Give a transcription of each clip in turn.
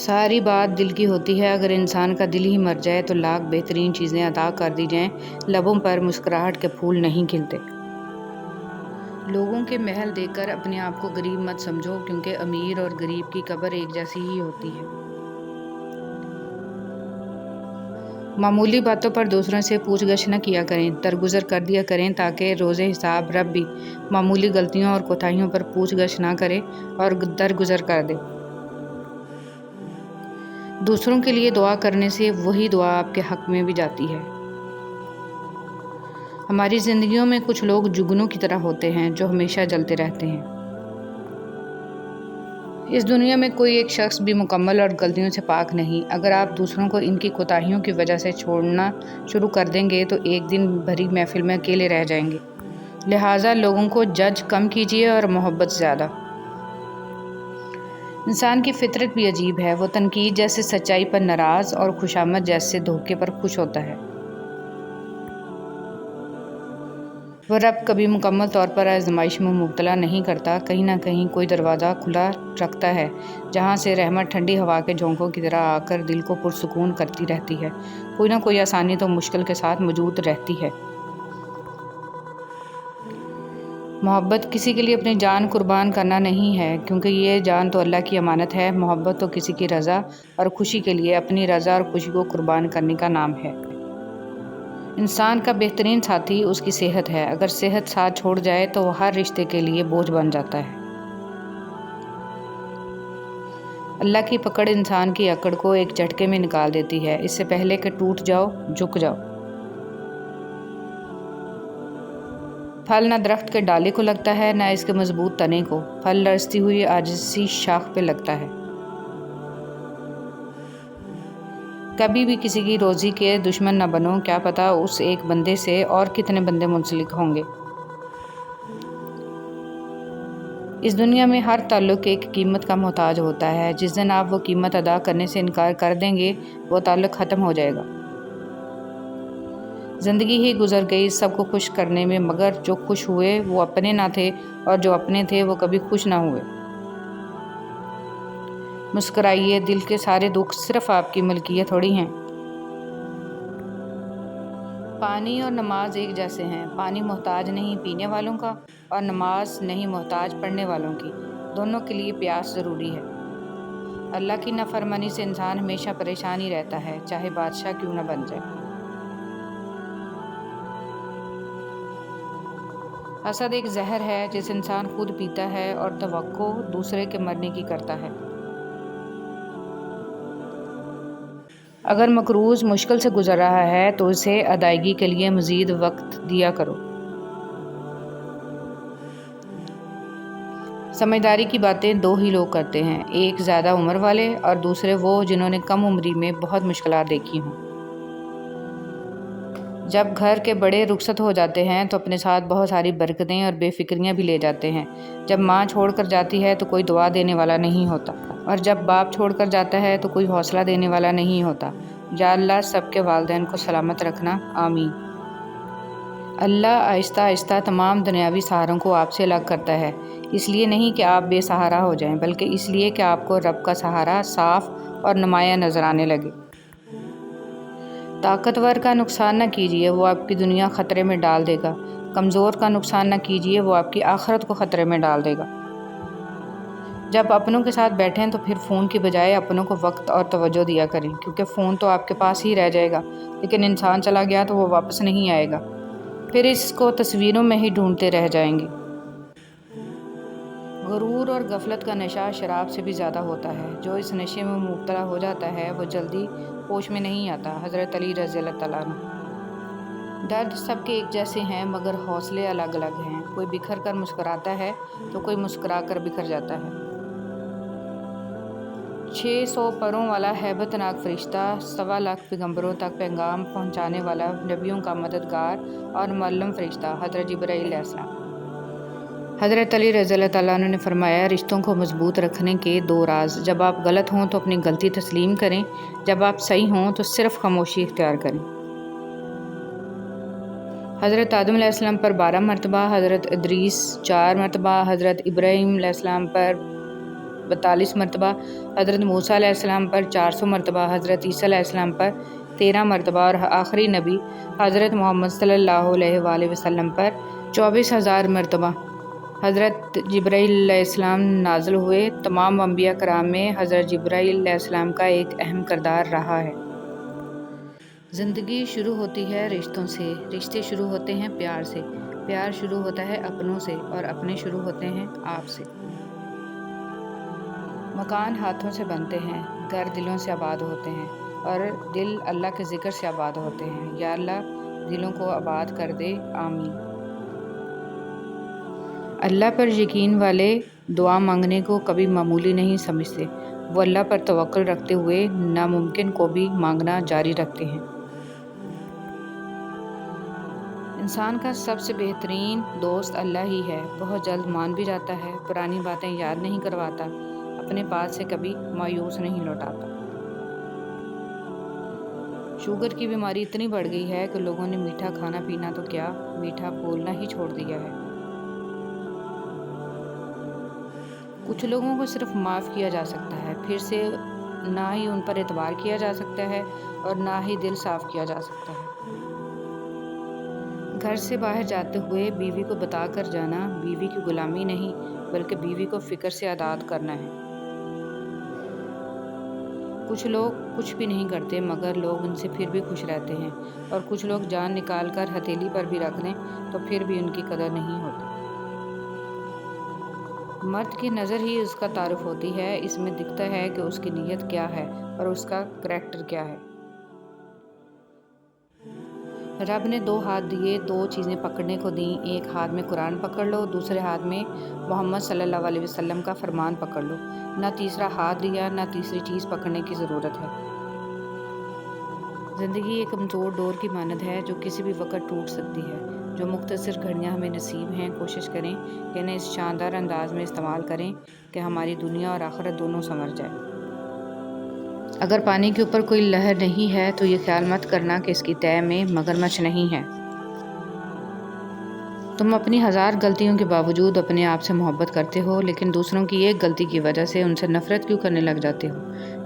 ساری بات دل کی ہوتی ہے۔ اگر انسان کا دل ہی مر جائے تو لاکھ بہترین چیزیں عطا کر دی جائیں، لبوں پر مسکراہٹ کے پھول نہیں کھلتے۔ لوگوں کے محل دیکھ کر اپنے آپ کو غریب مت سمجھو، کیونکہ امیر اور غریب کی قبر ایک جیسی ہی ہوتی ہے۔ معمولی باتوں پر دوسروں سے پوچھ گچھ نہ کیا کریں، درگزر کر دیا کریں، تاکہ روز حساب رب بھی معمولی غلطیوں اور کوتاہیوں پر پوچھ گچھ نہ کرے اور درگزر کر دے۔ دوسروں کے لیے دعا کرنے سے وہی دعا آپ کے حق میں بھی جاتی ہے۔ ہماری زندگیوں میں کچھ لوگ جگنوں کی طرح ہوتے ہیں جو ہمیشہ جلتے رہتے ہیں۔ اس دنیا میں کوئی ایک شخص بھی مکمل اور غلطیوں سے پاک نہیں۔ اگر آپ دوسروں کو ان کی کوتاہیوں کی وجہ سے چھوڑنا شروع کر دیں گے تو ایک دن بھری محفل میں اکیلے رہ جائیں گے۔ لہٰذا لوگوں کو جج کم کیجیے اور محبت زیادہ۔ انسان کی فطرت بھی عجیب ہے، وہ تنقید جیسے سچائی پر ناراض اور خوشامد جیسے دھوکے پر خوش ہوتا ہے۔ وہ رب کبھی مکمل طور پر آزمائش میں مبتلا نہیں کرتا، کہیں نہ کہیں کوئی دروازہ کھلا رکھتا ہے جہاں سے رحمت ٹھنڈی ہوا کے جھونکوں کی طرح آ کر دل کو پرسکون کرتی رہتی ہے۔ کوئی نہ کوئی آسانی تو مشکل کے ساتھ موجود رہتی ہے۔ محبت کسی کے لیے اپنی جان قربان کرنا نہیں ہے، کیونکہ یہ جان تو اللہ کی امانت ہے۔ محبت تو کسی کی رضا اور خوشی کے لیے اپنی رضا اور خوشی کو قربان کرنے کا نام ہے۔ انسان کا بہترین ساتھی اس کی صحت ہے۔ اگر صحت ساتھ چھوڑ جائے تو وہ ہر رشتے کے لیے بوجھ بن جاتا ہے۔ اللہ کی پکڑ انسان کی اکڑ کو ایک جھٹکے میں نکال دیتی ہے۔ اس سے پہلے کہ ٹوٹ جاؤ، جھک جاؤ۔ پھل نہ درخت کے ڈالے کو لگتا ہے، نہ اس کے مضبوط تنے کو۔ پھل لرزتی ہوئی عاجزی شاخ پہ لگتا ہے۔ کبھی بھی کسی کی روزی کے دشمن نہ بنو، کیا پتہ اس ایک بندے سے اور کتنے بندے منسلک ہوں گے۔ اس دنیا میں ہر تعلق ایک قیمت کا محتاج ہوتا ہے۔ جس دن آپ وہ قیمت ادا کرنے سے انکار کر دیں گے، وہ تعلق ختم ہو جائے گا۔ زندگی ہی گزر گئی سب کو خوش کرنے میں، مگر جو خوش ہوئے وہ اپنے نہ تھے، اور جو اپنے تھے وہ کبھی خوش نہ ہوئے۔ مسکرائیے، دل کے سارے دکھ صرف آپ کی ملکیت تھوڑی ہیں۔ پانی اور نماز ایک جیسے ہیں۔ پانی محتاج نہیں پینے والوں کا، اور نماز نہیں محتاج پڑھنے والوں کی۔ دونوں کے لیے پیاس ضروری ہے۔ اللہ کی نافرمانی سے انسان ہمیشہ پریشان ہی رہتا ہے، چاہے بادشاہ کیوں نہ بن جائے۔ حسد ایک زہر ہے جسے انسان خود پیتا ہے اور توقع دوسرے کے مرنے کی کرتا ہے۔ اگر مقروض مشکل سے گزر رہا ہے تو اسے ادائیگی کے لیے مزید وقت دیا کرو۔ سمجھداری کی باتیں دو ہی لوگ کرتے ہیں، ایک زیادہ عمر والے اور دوسرے وہ جنہوں نے کم عمری میں بہت مشکلات دیکھی ہوں۔ جب گھر کے بڑے رخصت ہو جاتے ہیں تو اپنے ساتھ بہت ساری برکتیں اور بے فکریاں بھی لے جاتے ہیں۔ جب ماں چھوڑ کر جاتی ہے تو کوئی دعا دینے والا نہیں ہوتا، اور جب باپ چھوڑ کر جاتا ہے تو کوئی حوصلہ دینے والا نہیں ہوتا۔ یا اللہ سب کے والدین کو سلامت رکھنا، آمین۔ اللہ آہستہ آہستہ تمام دنیاوی سہاروں کو آپ سے الگ کرتا ہے، اس لیے نہیں کہ آپ بے سہارا ہو جائیں، بلکہ اس لیے کہ آپ کو رب کا سہارا صاف اور نمایاں نظر آنے لگے۔ طاقتور کا نقصان نہ کیجیے، وہ آپ کی دنیا خطرے میں ڈال دے گا۔ کمزور کا نقصان نہ کیجیے، وہ آپ کی آخرت کو خطرے میں ڈال دے گا۔ جب اپنوں کے ساتھ بیٹھیں تو پھر فون کی بجائے اپنوں کو وقت اور توجہ دیا کریں، کیونکہ فون تو آپ کے پاس ہی رہ جائے گا، لیکن انسان چلا گیا تو وہ واپس نہیں آئے گا، پھر اس کو تصویروں میں ہی ڈھونڈتے رہ جائیں گے۔ غرور اور غفلت کا نشہ شراب سے بھی زیادہ ہوتا ہے۔ جو اس نشے میں مبتلا ہو جاتا ہے وہ جلدی ہوش میں نہیں آتا۔ حضرت علی رضی اللہ تعالیٰ عنہ۔ درد سب کے ایک جیسے ہیں مگر حوصلے الگ الگ ہیں۔ کوئی بکھر کر مسکراتا ہے تو کوئی مسکرا کر بکھر جاتا ہے۔ 600 پروں والا ہیبت ناک فرشتہ، 1.25 لاکھ پیغمبروں تک پیغام پہنچانے والا، نبیوں کا مددگار اور معلم فرشتہ، حضرت جبرائیل علیہ السلام۔ حضرت علی رضی اللہ تعالیٰ عنہ نے فرمایا، رشتوں کو مضبوط رکھنے کے 2 راز: جب آپ غلط ہوں تو اپنی غلطی تسلیم کریں، جب آپ صحیح ہوں تو صرف خاموشی اختیار کریں۔ حضرت آدم علیہ السلام پر 12 مرتبہ، حضرت ادریس 4 مرتبہ، حضرت ابراہیم علیہ السلام پر 42 مرتبہ، حضرت موسیٰ علیہ السلام پر 400 مرتبہ، حضرت عیسیٰ علیہ السلام پر 13 مرتبہ اور آخری نبی حضرت محمد صلی اللہ علیہ وآلہ وسلم پر 24,000 مرتبہ حضرت جبرائیل علیہ السلام نازل ہوئے۔ تمام انبیاء کرام میں حضرت جبرائیل علیہ السلام کا ایک اہم کردار رہا ہے۔ زندگی شروع ہوتی ہے رشتوں سے، رشتے شروع ہوتے ہیں پیار سے، پیار شروع ہوتا ہے اپنوں سے اور اپنے شروع ہوتے ہیں آپ سے۔ مکان ہاتھوں سے بنتے ہیں، گھر دلوں سے آباد ہوتے ہیں اور دل اللہ کے ذکر سے آباد ہوتے ہیں۔ یا اللہ دلوں کو آباد کر دے، آمین۔ اللہ پر یقین والے دعا مانگنے کو کبھی معمولی نہیں سمجھتے، وہ اللہ پر توکل رکھتے ہوئے ناممکن کو بھی مانگنا جاری رکھتے ہیں۔ انسان کا سب سے بہترین دوست اللہ ہی ہے، بہت جلد مان بھی جاتا ہے، پرانی باتیں یاد نہیں کرواتا، اپنے پاس سے کبھی مایوس نہیں لوٹاتا۔ شوگر کی بیماری اتنی بڑھ گئی ہے کہ لوگوں نے میٹھا کھانا پینا تو کیا، میٹھا بولنا ہی چھوڑ دیا ہے۔ کچھ لوگوں کو صرف معاف کیا جا سکتا ہے، پھر سے نہ ہی ان پر اعتبار کیا جا سکتا ہے اور نہ ہی دل صاف کیا جا سکتا ہے۔ گھر سے باہر جاتے ہوئے بیوی کو بتا کر جانا بیوی کی غلامی نہیں بلکہ بیوی کو فکر سے آزاد کرنا ہے۔ کچھ لوگ کچھ بھی نہیں کرتے مگر لوگ ان سے پھر بھی خوش رہتے ہیں، اور کچھ لوگ جان نکال کر ہتھیلی پر بھی رکھ دیں تو پھر بھی ان کی قدر نہیں ہوتی۔ مرد کی نظر ہی اس کا تعارف ہوتی ہے، اس میں دکھتا ہے کہ اس کی نیت کیا ہے اور اس کا کریکٹر کیا ہے۔ رب نے 2 ہاتھ دیے، 2 چیزیں پکڑنے کو دیں، ایک ہاتھ میں قرآن پکڑ لو، دوسرے ہاتھ میں محمد صلی اللہ علیہ وسلم کا فرمان پکڑ لو، نہ تیسرا ہاتھ دیا، نہ تیسری چیز پکڑنے کی ضرورت ہے۔ زندگی ایک کمزور ڈور کی مانند ہے جو کسی بھی وقت ٹوٹ سکتی ہے۔ جو مختصر گھڑیاں ہمیں نصیب ہیں، کوشش کریں کہ انہیں اس شاندار انداز میں استعمال کریں کہ ہماری دنیا اور آخرت دونوں سنور جائے۔ اگر پانی کے اوپر کوئی لہر نہیں ہے تو یہ خیال مت کرنا کہ اس کی تہہ میں مگرمچھ نہیں ہے۔ تم اپنی 1000 غلطیوں کے باوجود اپنے آپ سے محبت کرتے ہو، لیکن دوسروں کی ایک غلطی کی وجہ سے ان سے نفرت کیوں کرنے لگ جاتے ہو؟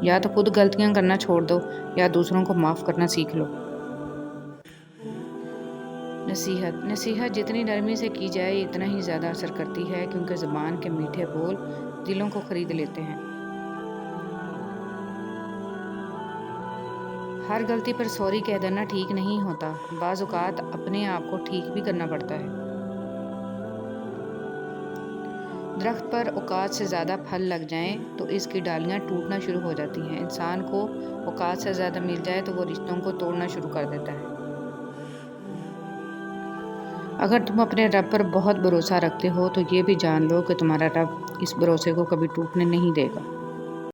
یا تو خود غلطیاں کرنا چھوڑ دو یا دوسروں کو معاف کرنا سیکھ لو۔ نصیحت جتنی نرمی سے کی جائے اتنا ہی زیادہ اثر کرتی ہے، کیونکہ زبان کے میٹھے بول دلوں کو خرید لیتے ہیں۔ ہر غلطی پر سوری کہہ دینا ٹھیک نہیں ہوتا، بعض اوقات اپنے آپ کو ٹھیک بھی کرنا پڑتا ہے۔ درخت پر اوقات سے زیادہ پھل لگ جائیں تو اس کی ڈالیاں ٹوٹنا شروع ہو جاتی ہیں۔ انسان کو اوقات سے زیادہ مل جائے تو وہ رشتوں کو توڑنا شروع کر دیتا ہے۔ اگر تم اپنے رب پر بہت بھروسہ رکھتے ہو تو یہ بھی جان لو کہ تمہارا رب اس بھروسے کو کبھی ٹوٹنے نہیں دے گا۔